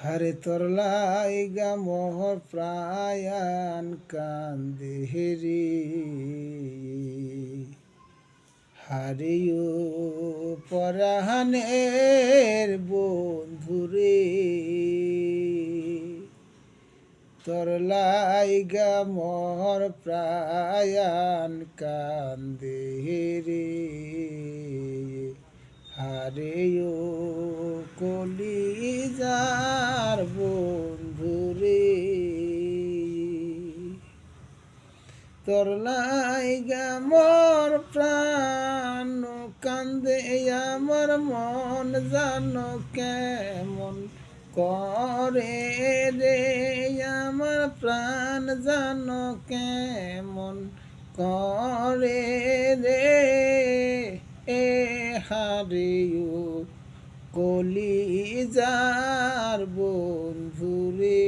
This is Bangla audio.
হরে তোর লাইগা মোহর প্রায়ান কান্দেরি হারিও পরাহানের বন্ধুরে তোর লাইগা মোহর প্রায়ান কান্দেরি হারেও কলিজার বন্ধুরে তোর লাইগা মোর প্রাণ কান্দে আমার মন জানো কেমন করে রে আমার প্রাণ জানো কেমন করে রে এ হারিও কলিজার বন্ধুরে।